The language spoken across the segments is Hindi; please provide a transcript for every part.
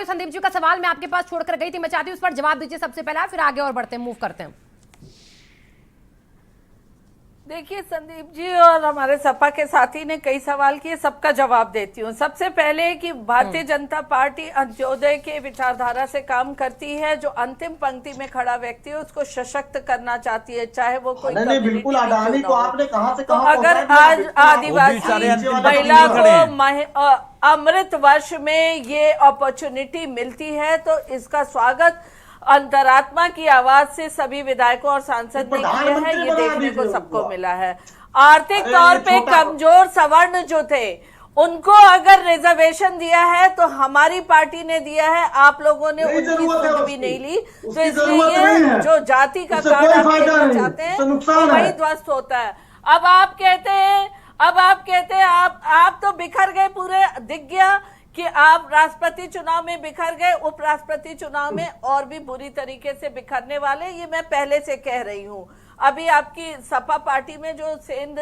हूँ संदीप जी का सवाल मैं आपके पास छोड़कर गई थी, मैं चाहती हूँ उस पर जवाब दीजिए सबसे पहले, फिर आगे और बढ़ते हैं, मूव करते हैं। देखिए संदीप जी और हमारे सपा के साथी ने कई सवाल किए, सबका जवाब देती हूँ। सबसे पहले कि भारतीय जनता पार्टी अंत्योदय के विचारधारा से काम करती है। जो अंतिम पंक्ति में खड़ा व्यक्ति है उसको सशक्त करना चाहती है, चाहे वो कोई बिल्कुल। अडानी को आपने कहां से तो अगर आज आदिवासी महिला को अमृत वर्ष में ये अपॉर्चुनिटी मिलती है तो इसका स्वागत अंतरात्मा की आवाज से सभी विधायकों और सांसद ने किया है, ये देखने को सबको मिला है। आर्थिक तौर पे कमजोर सवर्ण जो थे उनको अगर रिजर्वेशन दिया है तो हमारी पार्टी ने दिया है, आप लोगों ने उनकी सुध भी नहीं ली, तो इसलिए जो जाति का कार्ड आप देना चाहते हैं वही ध्वस्त होता है। अब आप कहते हैं आप तो बिखर गए, पूरे दिख गया कि आप राष्ट्रपति चुनाव में बिखर गए, उपराष्ट्रपति चुनाव में और भी बुरी तरीके से बिखरने वाले, ये मैं पहले से कह रही हूँ। अभी आपकी सपा पार्टी में जो सेंध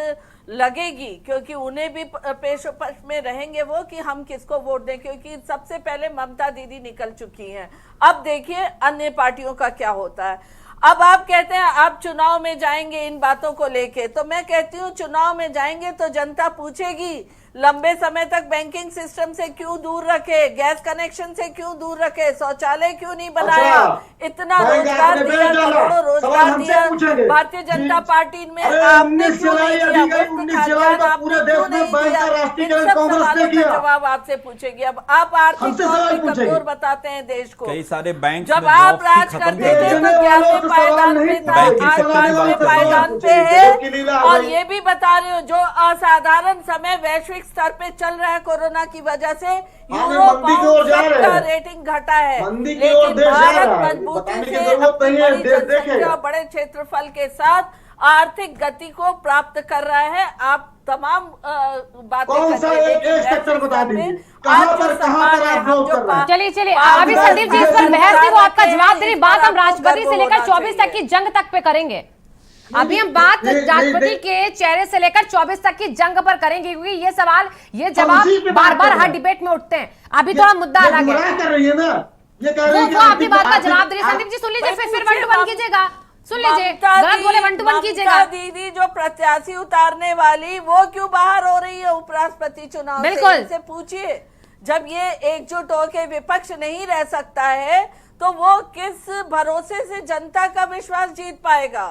लगेगी, क्योंकि उन्हें भी पेशोपेश में रहेंगे वो कि हम किसको वोट दें, क्योंकि सबसे पहले ममता दीदी निकल चुकी हैं। अब देखिए अन्य पार्टियों का क्या होता है। अब आप कहते हैं आप चुनाव में जाएंगे इन बातों को लेके, तो मैं कहती हूँ चुनाव में जाएंगे तो जनता पूछेगी लंबे समय तक बैंकिंग सिस्टम से क्यों दूर रखे, गैस कनेक्शन से क्यों दूर रखे, शौचालय क्यों नहीं बनाया, इतना रोजगार दिया, करोड़ों रोजगार दिया भारतीय जनता पार्टी में, आपने क्यों नहीं दिया, मुफ्त खाद्यान्न आपने क्यों नहीं दिया, इन सब सवालों का जवाब आपसे पूछेगी। अब आप आर्थिक तौर पर कमजोर बताते हैं देश को, कई सारे बैंक जब आप राज करते थे तो 11वें पायदान पे था, आज 5वें पायदान पे है। और ये भी बता रही हूँ जो असाधारण समय वैश्विक स्तर पे चल रहा है कोरोना की वजह से, यूरो पाउंड का रेटिंग घटा है, लेकिन भारत मजबूती से अपनी बड़ी जनसंख्या बड़े क्षेत्रफल के साथ आर्थिक गति को प्राप्त कर रहा है। आप तमाम बातें चलिए अभी संदीप जी इस पर बहस थी, वो आपका जवाब दे रही, बात हम राष्ट्रपति से लेकर 24 तक की जंग तक पे करेंगे। अभी हम बात राष्ट्रपति के चेहरे से लेकर 24 तक की जंग पर करेंगे, क्योंकि ये सवाल ये जवाब बार बार हर डिबेट में उठते हैं। अभी थोड़ा मुद्दा अलग है, वो आपकी बात का जवाब दे रही। संदीप जी सुन लीजिए, फिर 1 to 1 कीजिएगा, सुन लीजिए, गलत बोले 1 to 1 कीजिएगा। दीदी जो प्रत्याशी उतारने वाली वो क्यों बाहर हो रही है उपराष्ट्रपति चुनाव बिल्कुल से पूछिए। जब ये एकजुट होकर विपक्ष नहीं रह सकता है तो वो किस भरोसे से जनता का विश्वास जीत पाएगा।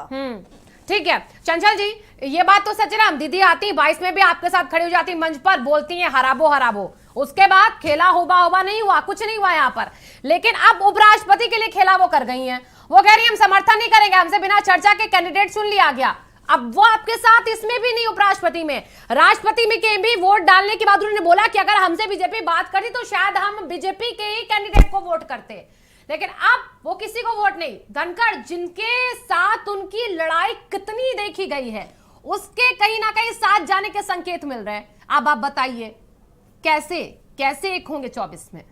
ठीक है चंचल जी, ये बात तो सच है ना, हम दीदी आती 22 में भी आपके साथ खड़ी हो जाती मंच पर, बोलती हैं हराबो हराबो, उसके बाद खेला होबा नहीं हुआ, कुछ नहीं हुआ यहाँ पर। लेकिन अब उपराष्ट्रपति के लिए खेला वो कर गई हैं, वो कह रही हम समर्थन नहीं करेंगे, हमसे बिना चर्चा के कैंडिडेट चुन लिया गया। अब वो आपके साथ इसमें भी नहीं, उपराष्ट्रपति में, राष्ट्रपति में के भी वोट डालने के बाद उन्होंने बोला कि अगर हमसे बीजेपी बात करती तो शायद हम बीजेपी के ही कैंडिडेट को वोट करते, लेकिन अब वो किसी को वोट नहीं। धनखड़ जिनके साथ उनकी लड़ाई कितनी देखी गई है, उसके कहीं ना कहीं साथ जाने के संकेत मिल रहे हैं। अब आप बताइए कैसे एक होंगे 24 में?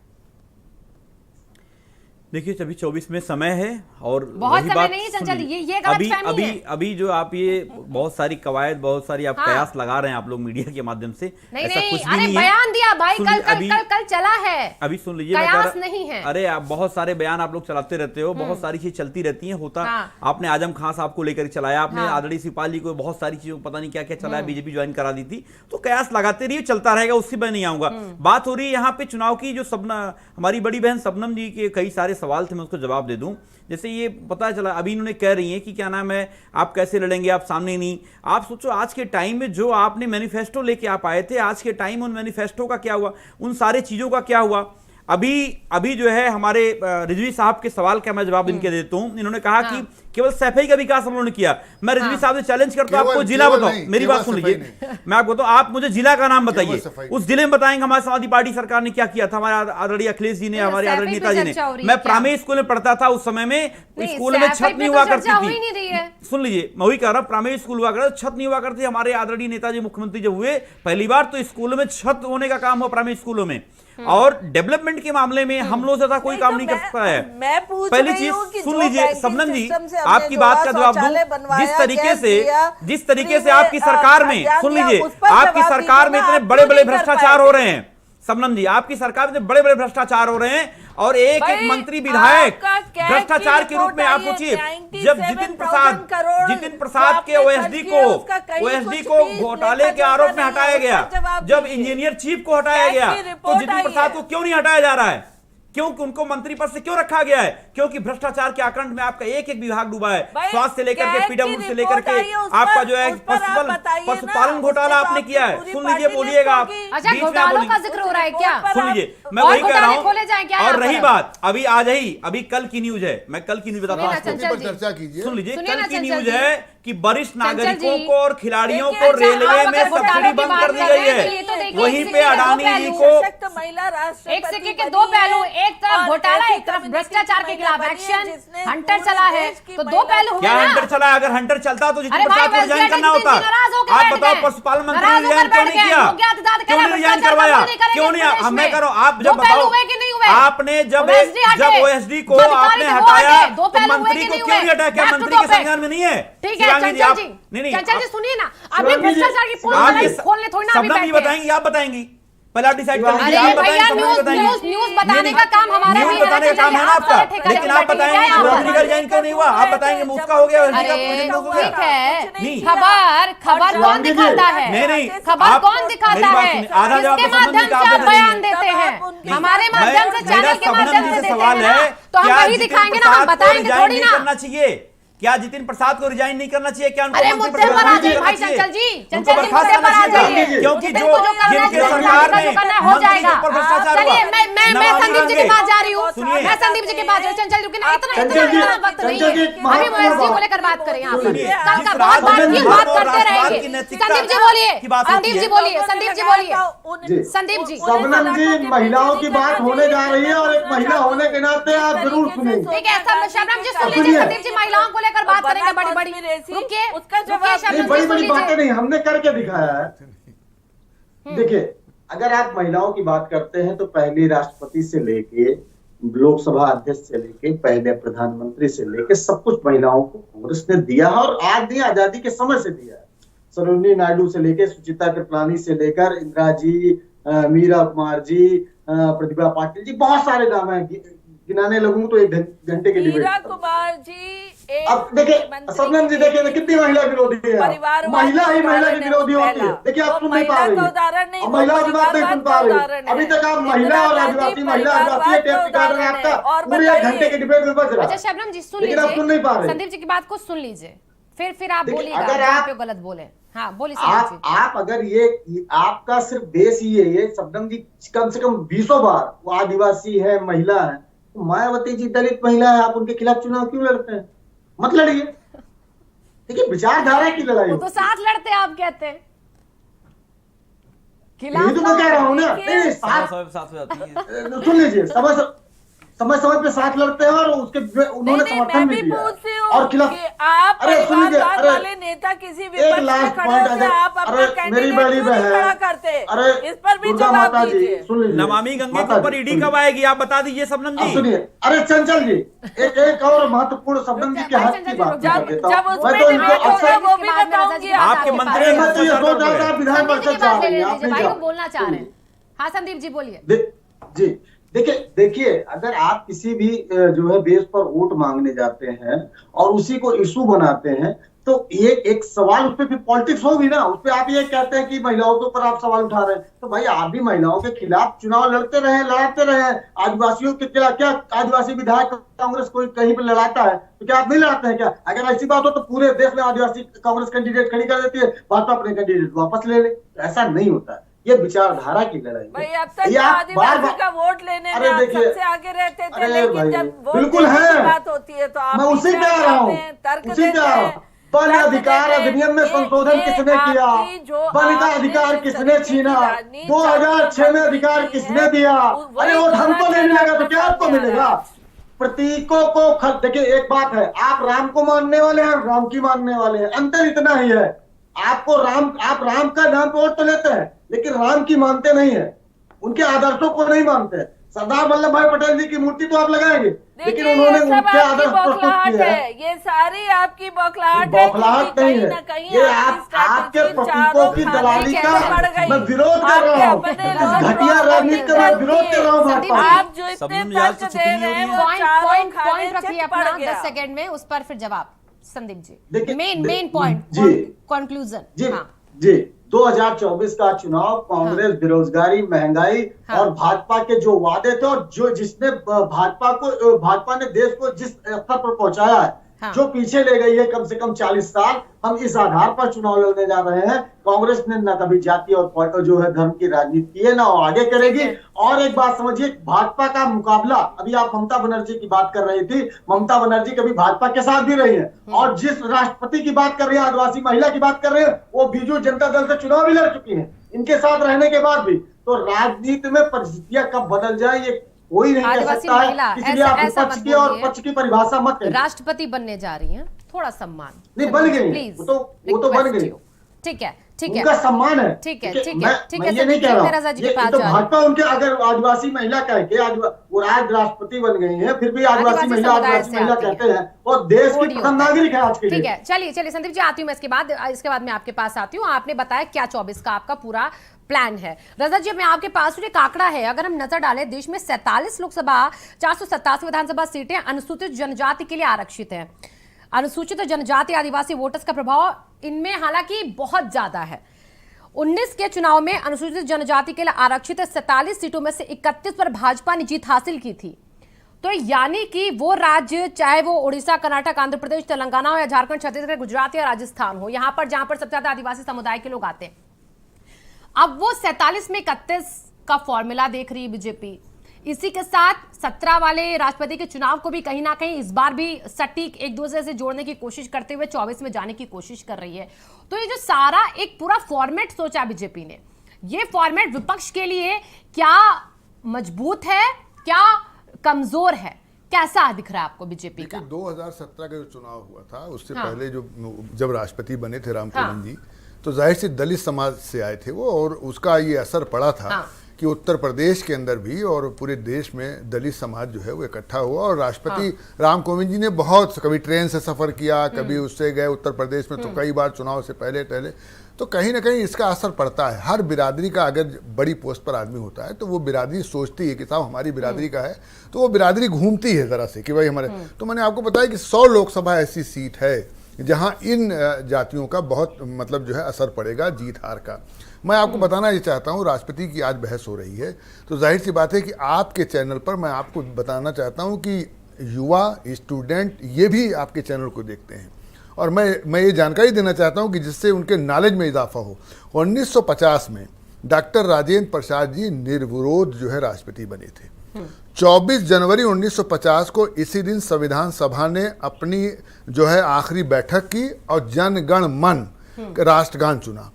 देखिए अभी 24 में समय है और बहुत समय नहीं चंचल, ये गलतफहमी है। अभी जो आप ये बहुत सारी कवायद, बहुत सारी आप कयास लगा रहे हैं आप लोग मीडिया के माध्यम से, ऐसा कुछ भी नहीं है। बयान दिया भाई, कल चला है, अभी सुन लीजिए, कयास नहीं है। अरे आप बहुत सारे बयान आप लोग चलाते रहते हो, बहुत सारी चीज चलती रहती है, होता आपने आजम खान साहब को लेकर चलाया, आपने आदरणीय शिवपाल जी को बहुत सारी चीजों पता नहीं क्या क्या चलाया, बीजेपी ज्वाइन करा दी थी, तो कयास लगाते रहिए, चलता रहेगा, उससे मैं नहीं आऊंगा। बात हो रही है यहाँ पे चुनाव की, जो हमारी बड़ी बहन शबनम जी के कई सारे सवाल थे, मैं उसको जवाब दे दूं। जैसे ये पता चला अभी इन्होंने कह रही हैं कि क्या नाम है, आप कैसे लड़ेंगे, आप सामने नहीं। आप सोचो आज के टाइम में जो आपने मैनिफेस्टो लेके आप आए थे, आज के टाइम उन मैनिफेस्टो का क्या हुआ, उन सारे चीजों का क्या हुआ। अभी जो है हमारे रिजवी साहब के सवाल का मैं जवाब इनके देता हूं। इन्होंने कहा कि केवल सफाई का विकास हम लोगों ने किया। मैं रिजवी साहब से चैलेंज करता हूं, आपको जिला बताओ, मेरी बात सुन लीजिए, मैं आपको बताऊं, आप मुझे जिला का नाम बताइए, उस जिले में बताएंगे हमारे समाजवादी पार्टी सरकार ने क्या किया था, हमारे आदरणीय अखिलेश जी ने, हमारे आदरणीय नेताजी ने। मैं प्राइमरी स्कूल में पढ़ता था, उस समय में स्कूल में छत नहीं हुआ करती थी, सुन लीजिए मैं वही कह रहा हूं, प्राइमरी स्कूल हुआ करता, छत नहीं हुआ करती। हमारे आदरणीय नेताजी मुख्यमंत्री जब हुए पहली बार तो स्कूलों में छत होने का काम हुआ प्राइमरी स्कूलों में, और डेवलपमेंट के मामले में हम लोग ज्यादा कोई काम नहीं कर सकता है। पहली चीज सुन लीजिए शबनम जी, आपकी बात का जवाब दूं, जिस तरीके से आपकी सरकार में, सुन लीजिए, आपकी सरकार में इतने बड़े बड़े भ्रष्टाचार हो रहे हैं, शबनम जी, आपकी सरकार में बड़े बड़े भ्रष्टाचार हो रहे हैं और एक एक मंत्री विधायक भ्रष्टाचार के रूप में आप सोचिए, जब जितिन प्रसाद के ओएसडी को घोटाले के आरोप में हटाया गया, जब इंजीनियर चीफ को हटाया गया, तो जितिन प्रसाद को क्यों नहीं हटाया जा रहा है? क्योंकि उनको मंत्री पद से क्यों रखा गया है? क्योंकि भ्रष्टाचार के आकंठ में आपका एक एक विभाग डूबा है, स्वास्थ्य से लेकर के पीडब्ल्यूडी से लेकर के आपका जो है पशुपालन घोटाला आपने किया है। सुन लीजिए, बोलिएगा आप। अच्छा, घोटालों का जिक्र हो रहा है क्या? सुन लीजिए, मैं वही कह रहा हूँ। और रही पर? बात अभी आज ही, अभी कल की न्यूज है, मैं कल की न्यूज बताता हूँ, चर्चा कीजिए। सुन लीजिए, सुनिए कल ना की चंचल न्यूज जी। है कि वरिष्ठ नागरिकों को और खिलाड़ियों को देखिए, रेलवे आप में अगर सब्सिडी घोटालों की बंद बात कर दी कर गई रहे हैं, तो ये तो है। देखिए, वहीं इसी पे के दो अडानी जी पहलू को सशक्त महिला राष्ट्रपति एक सिक्के के दो पहलू, एक तरफ घोटाला, एक तरफ भ्रष्टाचार के खिलाफ एक्शन, हंटर चला है, तो दो पहलू हुए क्या ना। हंटर चला? अगर हंटर चलता तो जितिन अरे भाई, प्रसाद को रिजाइन करना होता। आप बताओ, पशुपालन मंत्री ने रिजाइन क्यों नहीं किया? क्यों नहीं रिजाइन करवाया? क्यों नहीं? हमें करो, आप जब बताओ, आपने जब ओएसडी को आपने हटाया तो मंत्री को क्यों नहीं हटाया? क्या मंत्री के संज्ञान में नहीं है? ठीक है चंचल जी, नहीं, चंचल जी सुनिए ना, अभी भ्रष्टाचार की पोल खोलने थोड़ी ना अभी शबनम जी बैठे। बताएंगी, आप बताएंगी, पहले आप डिसाइड कर लीजिए। अरे आप भैया, बताएंगे, न्यूज बताने का काम हमारा न्यूज भी है ना, बताने का काम है ना आपका आपका, ठेका लेकिन लेके आप बताएंगे बैठेंगे क्या मंत्री का रिजाइन क्यों नहीं हुआ? आप बताएंगे उसका हो गया, अरे ठीक है, खबर कौन नहीं। दिखाता है? नहीं, खबर आप- कौन दिखाता मेरी बात है? सुनिए, आधा जवाब किसके तो शबनम जी माध्यम का से आप आप दे बयान दीजिए। देते हैं? नहीं, हमारे माध्यम से, चैनल के माध्यम से देते हैं ना, तो हम वही दिखाएंगे ना, हम बताएंगे थोड़ी ना। करना चाहिए क्या जितिन प्रसाद को रिजाइन नहीं करना चाहिए? क्या उनको अरे मंत्री मुद्दे पद पर से आ बर्खास्त जाइए करना भाई चाहिए? चंचल जी, उनको चंचल जी बर्खास्त मुद्दे पर आ करना चाहिए। जाइए, क्योंकि जितिन जो को जो करना है, जिनके जितिन सरकार को जो में करना है, हो मंत्री के जाएगा। ऊपर भ्रष्टाचार चलिए, हुआ। मैं नवामी संदीप जी के गंगे। पास जा रही हूँ, सुनिए। मैं संदीप जी के पास जा रही हूँ। चंचल जी इतना चंचल जी, वक्त नहीं चंचल जी, है, अभी ओएसडी को लेकर बात करें यहाँ पर। सुनिए, कल का जिस बहुत बात की, राजनीति बात और करते राष्ट्रवाद की रहेंगे। नैतिकता संदीप जी बोलिए, की बात संदीप होती जी है। बोलिए, संदीप जी बोलिए, जी। संदीप जी। शबनम जी, महिलाओं की बात होने जा रही है और एक महिला होने के नाते आप जरूर सुनेंगे। ठीक है, शबनम जी सुन लीजिए, सुनिए। संदीप जी महिलाओं को लेकर बात करेंगे बड़ी बड़ी। रुकिए, उसका जवाब रुकिए, शबनम नहीं, जी बड़ी सुन बड़ी बातें लीजिए। नहीं, हमने करके दिखाया है। देखिए, अगर आप महिलाओं की बात करते हैं तो पहली राष्ट्रपति से लेके लोकसभा अध्यक्ष से लेके पहले प्रधानमंत्री से लेके सब कुछ महिलाओं को कांग्रेस ने दिया है और आज नहीं, आजादी के समय से दिया है। सरोजिनी नायडू से लेके सुचिता कृपलानी से लेकर इंदिरा जी, मीरा कुमार जी, प्रतिभा पाटिल जी, बहुत सारे नाम है, गिनाने लगूं तो एक घंटे के डिबेट। मीरा कुमार जी अब देखिए, शबनम जी देखिए कितनी महिला विरोधी है, महिला ही महिला की विरोधी होती है। देखिए, आप सुन नहीं पा रही है, महिला की बात नहीं सुन पा रही। अभी तक आप महिला और आदिवासी, महिला आदिवासी टेप रिकॉर्डर आपका पूरे एक घंटे के डिबेट में बज रहा है। अच्छा शबनम जी सुन लेकिन आप सुन नहीं पा लीजिए, रहे। संदीप जी की बात को सुन लीजिए, फिर आप देखिए, बोलिएगा अगर जहाँ आप- पे गलत बोले। हाँ बोलिए संदीप जी। आप अगर ये आपका सिर्फ बेस ही है, ये शबनम जी कम से कम 20 बार वो आदिवासी है, महिला है, तो मायावती जी दलित महिला है, आप उनके खिलाफ चुनाव क्यों लड़ते हैं? मत लड़िए। देखिए, विचारधारा की लड़ाई वो होती तो है। साथ लड़ते आप कहते हैं, यही तो मैं कह रहा हूँ ना। नहीं, साथ साथ हो जाती है। सुन लीजिए, समय पे साथ लड़ते हैं और उसके उन्होंने समर्थन भी दिया और खिलाफ। आप अरे सुन लीजिए, परिवारवाद अरे वाले नेता किसी एक विपक्ष में लास्ट खड़े पॉइंट, होकर आप अपना अरे मेरी कैंडिडेट बड़ी क्यों नहीं खड़ा बहन, करते? अरे इस पर भी दुर्गा जवाब माता जी, दीजिए। सुन लीजिए, नमामि गंगे के माता ऊपर जी, ईडी सुन कब लीजिए। आएगी? आप बता दीजिए शबनम अब जी। सुनिए, अरे चंचल जी, एक और महत्वपूर्ण शबनम जी के हक की बात कर देता जब हूँ। उसमें मैं तो इनको डिबेट अक्सर होगा वो भी बताऊंगी। आपके मंत्री मैं तो ये सोच रहा था, आप विधान संदीप जी परिषद की जा बात ले रही हैं, आप लीजिए नहीं भाई, जा वो बोलना चाह रहे हैं। हाँ संदीप जी बोलिए। जी देखिए, अगर आप किसी भी जो है बेस पर वोट मांगने जाते हैं और उसी को इशू बनाते हैं तो ये एक सवाल, उस पर भी पॉलिटिक्स होगी ना। उस पर आप ये कहते हैं कि महिलाओं के ऊपर आप सवाल उठा रहे हैं, तो भाई आप भी महिलाओं के खिलाफ चुनाव लड़ते रहे, लड़ाते रहे। आदिवासियों के क्या आदिवासी विधायक कांग्रेस कोई कहीं पर लड़ाता है तो क्या आप नहीं लड़ाते हैं क्या? अगर ऐसी बात हो तो पूरे देश में आदिवासी कांग्रेस कैंडिडेट खड़ी कर देती है, भाजपा अपने कैंडिडेट वापस ले ले। ऐसा नहीं होता है, ये विचारधारा की लड़ाई है। भाई अब तक ये आप आदिवासी का वोट लेने में आप सबसे आगे रहते थे, अरे लेकिन भाई, जब वोट बिल्कुल देने है। की बात होती है तो आप मैं उसी पीछे कह हट रहा हूँ, जाते हैं, तर्क उसी देते कह रहा हैं। हूँ। वन तर्क अधिकार देते हैं। अधिनियम में संशोधन ये किसने किया? आपकी जो वन का आपने अधिकार जिस किसने तरीके की छीना? राजनीति 2006 में अधिकार की है, किसने दिया? वही अरे वो हमको नहीं मिलेगा तो क्या आपको सामने आ मिलेगा? रहा है। प्रतीकों को देखिए, एक बात है, आप राम को मानने वाले हैं, राम की मानने वाले हैं, अंतर इतना ही है। आप राम का नाम पे वोट तो लेते हैं लेकिन राम की मानते नहीं है, उनके आदर्शों को नहीं मानते। सरदार वल्लभ भाई पटेल जी की मूर्ति तो आप लगाएंगे, लेकिन देखिए उन्होंने ये सब उनके आपकी आदर्श प्रस्तुत बौखलाहट किए है, हैं। ये सारी आपकी बौखलाहट है, बौखलाहट क्योंकि नहीं कहीं ना है, कहीं ये आपकी आपके स्ट्रैटेजी प्रतीकों चारों की खाने दलाली का कैसे बढ़ गई। मैं विरोध कर रहा हूँ। आपके अपने इस लोग घटिया बहुत राजनीति का मैं विरोध विरोध कर रहा हूँ संदीप भाजपा जी, से। आप जो इतने सबने मिजाज तर्क से दे छुपी रहे हैं नहीं वो पॉइंट चारों पॉइंट खाने पॉइंट रखिए चित पड़ अपना गया। 10 सेकंड में, उस पर फिर जवाब संदीप जी। देखिए, मेन पॉइंट जी कंक्लूजन। जी हाँ जी 2024 का चुनाव कांग्रेस बेरोजगारी, महंगाई हाँ। और भाजपा के जो वादे थे और जो जिसने भाजपा ने देश को जिस स्तर पर पहुंचाया है, हाँ। जो पीछे ले गई है कम से कम 40 साल, हम इस आधार पर चुनाव लड़ने जा रहे हैं। कांग्रेस ने न कभी जाति और जो है धर्म की राजनीति की है, ना आगे करेगी। और एक बात समझिए, भाजपा का मुकाबला, अभी आप ममता बनर्जी की बात कर रही थी, ममता बनर्जी कभी भाजपा के साथ भी रही है, और जिस राष्ट्रपति की बात कर रही है, आदिवासी महिला की बात कर रहे हैं, वो बीजू जनता दल से चुनाव भी लड़ चुकी है इनके साथ रहने के बाद भी। तो राजनीति में परिस्थितियां कब बदल जाए ये कोई नहीं कह आदिवासी सकता महिला, है, इसलिए आप ऐसा विपक्ष मत की और बोलिए। पक्ष की परिभाषा मत करिए। राष्ट्रपति बनने जा रही हैं, थोड़ा सम्मान। नहीं, बन गई हैं। प्लीज, वो तो बन request गई। you। ठीक है ठीक है उनका सम्मान है। ठीक है, देखिए, ठीक है, मैं ठीक है, ये नहीं संदीप कह जी, रहा मैं रजा जी के हूँ, पास ये तो जा रही हूँ। भाजपा उनके अगर आदिवासी महिला कह के आज वो आज राष्ट्रपति बन गई है, फिर भी आदिवासी महिला समुदाय से महिला आती है। कहते हैं, और देश की कोड ही प्रथम होता है। नागरिक है आज के ठीक लिए। है, चलिए चलिए संदीप जी आती हूँ मैं इसके बाद मैं आपके पास आती हूँ। आपने बताया क्या 24 का आपका पूरा प्लान है। रजा जी, मैं आपके पास जो आंकड़ा है, अगर हम नजर डालें, देश में 47 लोकसभा, 487 विधानसभा सीटें अनुसूचित जनजाति के लिए आरक्षित हैं। अनुसूचित जनजाति आदिवासी वोटर्स का प्रभाव इनमें हालांकि बहुत ज्यादा है। 19 के चुनाव में अनुसूचित जनजाति के लिए आरक्षित 47 सीटों में से 31 पर भाजपा ने जीत हासिल की थी। तो यानी कि वो राज्य, चाहे वो उड़ीसा, कर्नाटक, आंध्र प्रदेश, तेलंगाना हो या झारखंड, छत्तीसगढ़, गुजरात या राजस्थान हो, यहां पर जहां पर सबसे ज्यादा आदिवासी समुदाय के लोग आते हैं, अब वो 47 में 31 का फॉर्मूला देख रही है बीजेपी। इसी के साथ 17 वाले राष्ट्रपति के चुनाव को भी कहीं ना कहीं इस बार भी सटीक एक दूसरे से जोड़ने की कोशिश करते हुए 24 में जाने की कोशिश कर रही है। तो ये जो सारा एक पूरा फॉर्मेट सोचा बीजेपी ने, ये फॉर्मेट विपक्ष के लिए क्या मजबूत है, क्या कमजोर है, कैसा दिख रहा है आपको बीजेपी का? 2017 का जो चुनाव हुआ था उससे हाँ। पहले जब राष्ट्रपति बने थे राम हाँ। कोविंद जी, तो जाहिर से दलित समाज से आए थे वो, और उसका ये असर पड़ा था हाँ। कि उत्तर प्रदेश के अंदर भी और पूरे देश में दलित समाज जो है वो इकट्ठा हुआ। और राष्ट्रपति राम कोविंद जी ने बहुत, कभी ट्रेन से सफर किया, कभी उससे गए उत्तर प्रदेश में, तो कई बार चुनाव से पहले तो कहीं ना कहीं इसका असर पड़ता है। हर बिरादरी का अगर बड़ी पोस्ट पर आदमी होता है तो वो बिरादरी सोचती है कि साहब हमारी बिरादरी का है, तो वो बिरादरी घूमती है ज़रा से कि भाई हमारे। तो मैंने आपको बताया कि 100 लोकसभा ऐसी सीट है जहां इन जातियों का बहुत मतलब जो है असर पड़ेगा जीत हार का। मैं आपको बताना ये चाहता हूं, राष्ट्रपति की आज बहस हो रही है, तो जाहिर सी बात है कि आपके चैनल पर मैं आपको बताना चाहता हूं कि युवा, स्टूडेंट ये भी आपके चैनल को देखते हैं, और मैं ये जानकारी देना चाहता हूं कि जिससे उनके नॉलेज में इजाफा हो। 1950 में डॉक्टर राजेंद्र प्रसाद जी निर्विरोध जो है राष्ट्रपति बने थे। 24 जनवरी 1950 को इसी दिन संविधान सभा ने अपनी जो है आखिरी बैठक की और जन गण मन राष्ट्रगान चुना।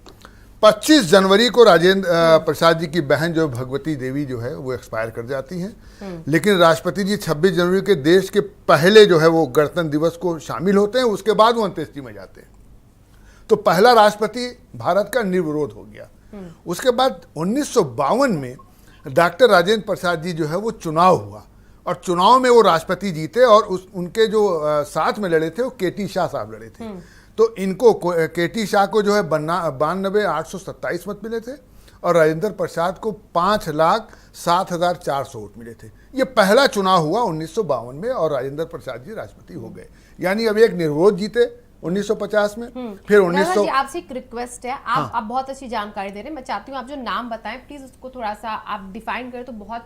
25 जनवरी को राजेंद्र प्रसाद जी की बहन जो भगवती देवी जो है वो एक्सपायर कर जाती हैं, लेकिन राष्ट्रपति जी 26 जनवरी के देश के पहले जो है वो गणतंत्र दिवस को शामिल होते हैं, उसके बाद वो अंत्येष्टि में जाते हैं। तो पहला राष्ट्रपति भारत का निर्विरोध हो गया। उसके बाद 1952 में डॉक्टर राजेंद्र प्रसाद जी जो है वो चुनाव हुआ, और चुनाव में वो राष्ट्रपति जीते, और उनके जो साथ में लड़े थे वो केटी शाह साहब लड़े थे। तो इनको केटी शाह को जो है 92,827 मत मिले थे, और राजेंद्र प्रसाद को 5,07,400 वोट मिले थे। ये पहला चुनाव हुआ 1952 में, और राजेंद्र प्रसाद जी राष्ट्रपति हो गए। यानी अब एक निर्विरोध जीते 1950 में, फिर 1900। आपसे एक रिक्वेस्ट है, आप बहुत अच्छी जानकारी दे रहे हैं, मैं चाहती हूँ आप जो नाम बताएं प्लीज उसको थोड़ा सा आप डिफाइन करें, तो बहुत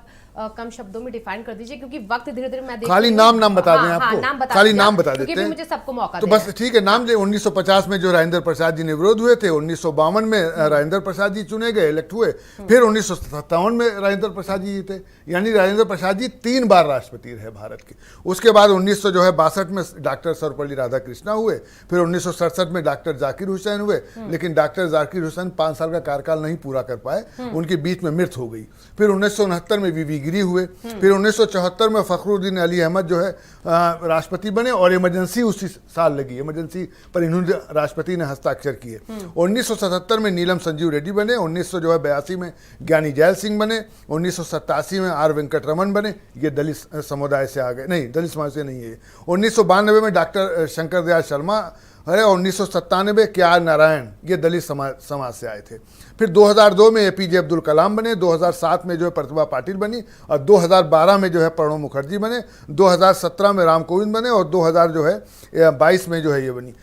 कम शब्दों में डिफाइन कर दीजिए, क्योंकि वक्त धीरे धीरे मैं खाली नाम बता दें आपको, खाली नाम बता देते हैं, मुझे सबको मौका तो बस ठीक है। नाम दे 1950 में जो राजेंद्र प्रसाद जी निर्विरोध हुए थे, 1952 में राजेंद्र प्रसाद जी चुने गए, इलेक्ट हुए, फिर 1957 में राजेंद्र प्रसाद जी जीते। यानी राजेंद्र प्रसाद जी 3 बार राष्ट्रपति रहे भारत के। उसके बाद 1962 में डॉक्टर सर्वपल्ली राधाकृष्णन हुए, फिर 1967 में डॉक्टर जाकिर हुसैन हुए, लेकिन डॉक्टर जाकिर हुसैन 5 साल का कार्यकाल नहीं पूरा कर पाए, उनके बीच में मृत्यु हो गई। फिर 1969 में वीवी डिग्री हुए। फिर 1974 में फखरुद्दीन अली अहमद जो है राष्ट्रपति बने और इमरजेंसी उसी साल लगी, इमरजेंसी पर इन्होंने राष्ट्रपति ने हस्ताक्षर किए। 1977 में नीलम संजीव रेड्डी बने, 1982 में ज्ञानी जैल सिंह बने, 1987 में आर वेंकटरमन बने, ये दलित समुदाय से आ गए, नहीं दलित समाज से नहीं है। 1992 में डॉक्टर शंकर दयाल शर्मा है, 1997 के आर नारायण, ये दलित समाज से आए थे। फिर 2002 में APJ अब्दुल कलाम बने, 2007 में जो है प्रतिभा पाटिल बनी और 2012 में जो है प्रणब मुखर्जी बने, 2017 में राम कोविंद बने और 2022 में जो है ये बनी।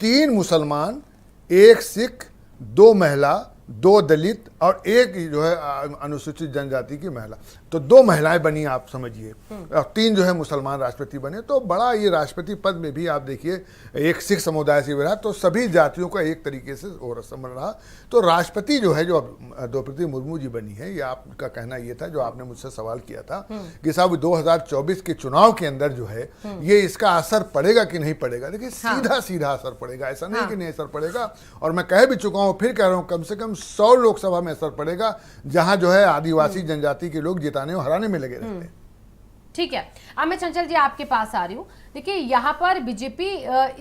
3 मुसलमान, 1 सिख, 2 महिला, 2 दलित और 1 जो है अनुसूचित जनजाति की महिला, तो 2 महिलाएं बनी आप समझिए, और 3 जो है मुसलमान राष्ट्रपति बने। तो बड़ा ये राष्ट्रपति पद में भी आप देखिए एक सिख समुदाय से बना, तो सभी जातियों का एक तरीके से और बन रहा। तो राष्ट्रपति जो है जो अब द्रौपदी मुर्मू जी बनी है, ये आपका कहना ये था जो आपने मुझसे सवाल किया था कि साहब 2024 के चुनाव के अंदर जो है ये इसका असर पड़ेगा कि नहीं पड़ेगा। देखिए सीधा सीधा असर पड़ेगा, ऐसा नहीं कि नहीं असर पड़ेगा। और मैं कह भी चुका हूँ, फिर कह रहा हूँ, कम से कम 100 लोकसभा में असर पड़ेगा जहां जो है आदिवासी जनजाति के लोग जिताने और हराने में लगे रहते हैं। ठीक है, अब मैं चंचल जी आपके पास आ रही हूँ। देखिए यहाँ पर बीजेपी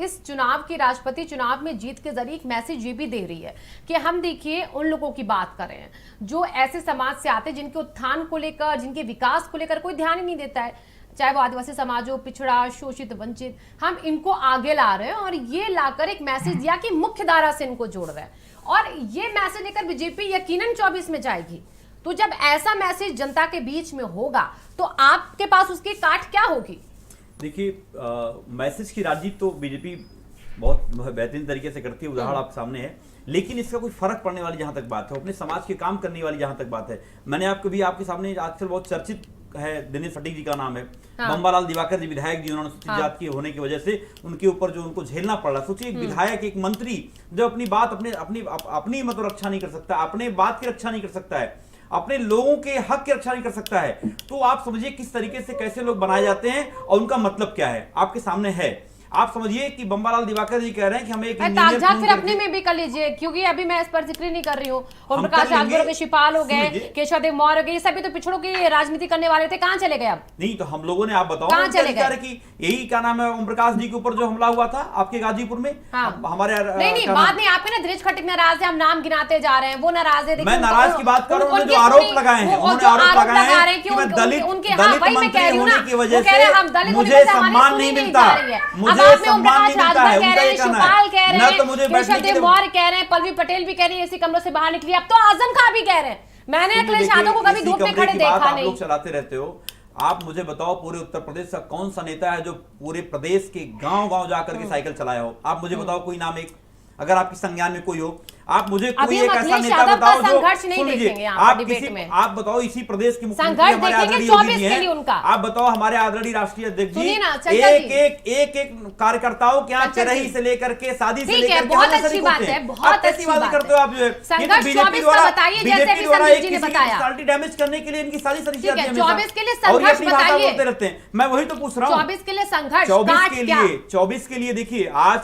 इस चुनाव की, राष्ट्रपति चुनाव में जीत के जरिए एक मैसेज ये भी दे रही है कि हम देखिए उन लोगों की बात कर रहे हैं जो ऐसे समाज से आते हैं जिनके उत्थान को लेकर, जिनके विकास को लेकर कोई ध्यान ही नहीं देता है, चाहे वो आदिवासी समाज हो, पिछड़ा, शोषित, वंचित, हम इनको आगे ला रहे हैं और ये लाकर एक मैसेज दिया कि मुख्य धारा से इनको जोड़ रहे हैं और ये मैसेज लेकर बीजेपी यकीनन 24 में जाएगी। तो जब ऐसा मैसेज जनता के बीच में होगा तो आपके पास उसकी काट क्या होगी? देखिए, मैसेज की राजनीति तो बीजेपी बहुत बेहतरीन तरीके से करती है, उदाहरण आप सामने है, लेकिन इसका कोई फर्क पड़ने वाली जहां तक बात है, अपने समाज के काम करने वाली जहां तक बात है, मैंने आपको भी आपके सामने आजकल बहुत चर्चित है, दिनेश फटीक जी का नाम है, बम्बालाल दिवाकर जी विधायक जी, उन्होंने अनुसूचित जाति के होने की वजह से उनके ऊपर जो उनको झेलना पड़ रहा। सोचिए एक विधायक, एक मंत्री जो अपनी बात अपनी मतलब रक्षा नहीं कर सकता, अपने बात की रक्षा नहीं कर सकता है, अपने लोगों के हक की रक्षा नहीं कर सकता है, तो आप समझिए किस तरीके से कैसे लोग बनाए जाते हैं और उनका मतलब क्या है आपके सामने है। आप समझिए कि बम्बालाल दिवाकर जी कह रहे हैं कि हमें एक ताकझाक फिर अपने में भी कर लीजिए, क्योंकि अभी मैं इस पर जिक्र नहीं कर रही हूँ। ओम प्रकाश राजगुरु के शिपाल हो गए, केशव देव मौर्य हो गए, ये सभी तो पिछड़ों की राजनीति करने वाले थे, कहाँ चले गए अब? नहीं तो हम लोगों ने, आप बताओ कहाँ चले गए? कि यही क्या नाम है, ओम प्रकाश जी के ऊपर जो हमला हुआ था आपके गाजीपुर में, हमारे नहीं बात नहीं, आपके ना दिनेश खटीक नाराज है, हम नाम गिनाते जा रहे हैं, वो नाराज है। मैं नाराज की बात कर रहा हूँ, जो आरोप लगाए हैं, उन्होंने आरोप लगाए हैं कि मैं दलित मंत्री होने की वजह से मुझे सम्मान नहीं मिलता, मुझे सम्मान मिलता है, उनका ये कहना है। ना तो मुझे मौर्य कह रहे हैं, पल्लवी पटेल भी कह रही है इसी कमरों से बाहर निकली, अब तो आजम खां भी कह रहे हैं। मैंने अखिलेश यादव को कभी धूप में खड़े देखा नहीं। लोग चलाते रहते हो, आप मुझे बताओ पूरे उत्तर प्रदेश का कौन सा नेता है जो पूरे प्रदेश के गांव-गांव जाकर के साइकिल चलाया हो? आप मुझे बताओ कोई नाम, एक अगर आपके संज्ञान में कोई हो, आप मुझे कोई एक ऐसा नेता बताओ जो सुन लीजिए, आप बताओ इसी प्रदेश के मुख्यमंत्री हमारे आदरणीय योगी जी हैं, आप बताओ हमारे आदरणीय राष्ट्रीय अध्यक्ष जी एक कार्यकर्ताओं के यहाँ चरही से लेकर के शादी से लेकर बहुत अच्छी बात है, बहुत अच्छी बात करते हो आप जो है बीजेपी द्वारा एक पर्सनालिटी डैमेज करने के लिए इनकी सारी 24 के लिए संघर्ष बताइए, रहते हैं। मैं वही तो पूछ रहा हूँ 24 के लिए संघर्ष, 24 के लिए देखिए आज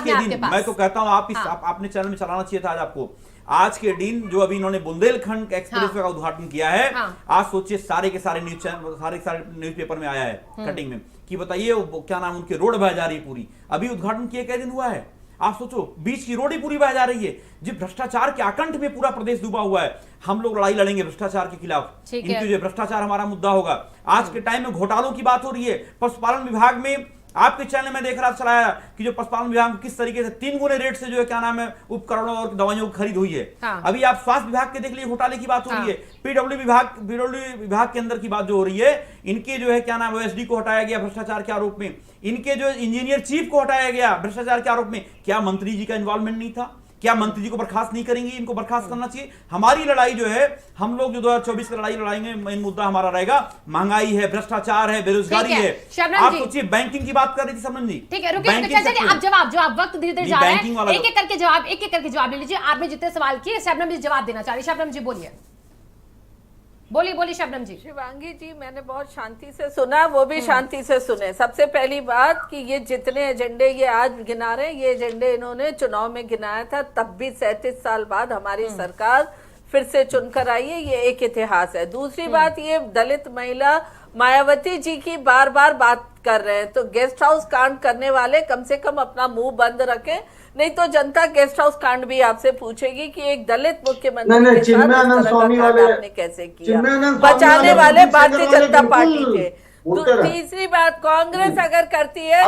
के दिन मैं तो कहता हूँ आप आपने चैनल में चलाना चाहिए था आज आपको। आज के दिन जो अभी इन्होंने बुंदेलखंड एक्सप्रेस का उद्घाटन किया है, आज सोचिए सारे के सारे न्यूज चैनल, सारे न्यूज़पेपर में आया है कटिंग में कि बताइए क्या नाम, उनकी रोड बह जा रही है पूरी। अभी उद्घाटन किए कै दिन हुआ है, आप सोचो बीच की रोड ही पूरी बह जा रही है। जो भ्रष्टाचार के आकंठ में पूरा प्रदेश डूबा हुआ है, हम लोग लड़ाई लड़ेंगे भ्रष्टाचार के खिलाफ, इनके जो भ्रष्टाचार हमारा मुद्दा होगा। आज के टाइम में घोटालों की बात हो रही है, पशुपालन विभाग में आपके चैनल में देख रहा चलाया कि जो पशुपालन विभाग में किस तरीके से 3 गुने रेट से जो है क्या नाम है उपकरणों और दवाइयों की खरीद हुई है। अभी आप स्वास्थ्य विभाग के देख लीजिए, घोटाले की बात हो रही है। पीडब्ल्यू विभाग के अंदर की बात जो हो रही है, इनके जो है क्या नाम है OSD को हटाया गया भ्रष्टाचार के आरोप में, इनके जो इंजीनियर चीफ को हटाया गया भ्रष्टाचार के आरोप में। क्या मंत्री जी का इन्वॉल्वमेंट नहीं था? क्या मंत्री जी को बर्खास्त नहीं करेंगे? इनको बर्खास्त करना चाहिए। हमारी लड़ाई जो है, हम लोग जो 2024 की लड़ाई लड़ाएंगे, मेन मुद्दा हमारा रहेगा महंगाई है, भ्रष्टाचार है, बेरोजगारी है। आप सोचिए बैंकिंग की बात कर रही थी शबनम जी, ठीक है रुकिए, आप जवाब वक्त धीरे धीरे जा रहा है, एक एक करके जवाब ले लीजिए। आपने जितने सवाल किए शबनम जी जवाब देना चाह रही। शबनम जी बोलिए शबनम जी। शिवांगी जी, मैंने बहुत शांति से सुना, वो भी शांति से सुने। सबसे पहली बात कि ये जितने एजेंडे ये आज गिना रहे हैं, ये एजेंडे इन्होंने चुनाव में गिनाया था, तब भी 37 साल बाद हमारी सरकार फिर से चुनकर आई है, ये एक इतिहास है। दूसरी बात, ये दलित महिला मायावती जी की बार बार बात कर रहे हैं, तो गेस्ट हाउस कांड करने वाले कम से कम अपना मुंह बंद रखें, नहीं तो जनता गेस्ट हाउस कांड भी आपसे पूछेगी कि एक दलित मुख्यमंत्री के साथ इस तरह का कांड आपने कैसे किया। बचाने वाले भारतीय जनता पार्टी थे। तो तीसरी बात, कांग्रेस अगर करती है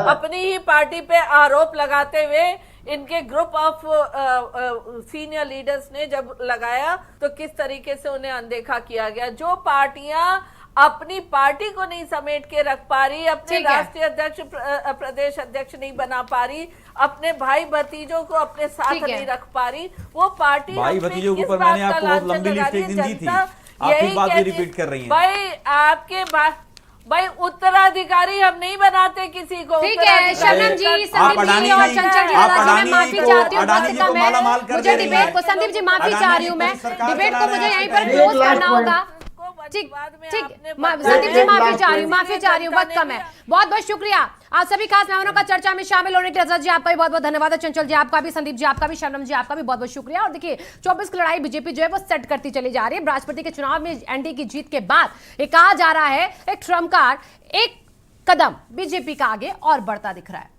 अपनी ही पार्टी पे आरोप लगाते हुए, इनके ग्रुप ऑफ सीनियर लीडर्स ने जब लगाया तो किस तरीके से उन्हें अनदेखा किया गया। जो पार्टियां अपनी पार्टी को नहीं समेट के रख पा रही, अपने राष्ट्रीय अध्यक्ष प्रदेश अध्यक्ष नहीं बना पा रही, अपने भाई भतीजों को अपने साथ नहीं रख पा रही, वो पार्टी भाई भतीजों के ऊपर मैंने आपको बहुत लंबी लिस्ट एक दिन दी थी, आपकी बात भी रिपीट कर रही हैं। भाई आपके भाई उत्तराधिकारी हम नहीं बनाते किसी को। ठीक है शबनम जी, संदीप जी और चंचल जी, मैं माफी चाहती हूँ, बहुत कम है मुझे डिबेट को। संदीप जी माफी चाह रही हूँ मैं, डिबेट को मुझे यहीं पर क्लोज करना होगा। ठीक ठीक, संदीप जी माफी चाह रही हूँ, बहुत कम है। बहुत बहुत शुक्रिया आप सभी खास मेहमानों का चर्चा में शामिल होने के लिए। रजत जी आपका भी बहुत बहुत धन्यवाद है, चंचल जी आपका भी, संदीप जी आपका भी, शबनम जी आपका भी बहुत बहुत शुक्रिया। और देखिए 24 की लड़ाई बीजेपी जो है वो सेट करती चली जा रही है। राष्ट्रपति के चुनाव में एनडीए की जीत के बाद ये कहा जा रहा है एक ट्रम्प कार्ड, एक कदम बीजेपी का आगे और बढ़ता दिख रहा है।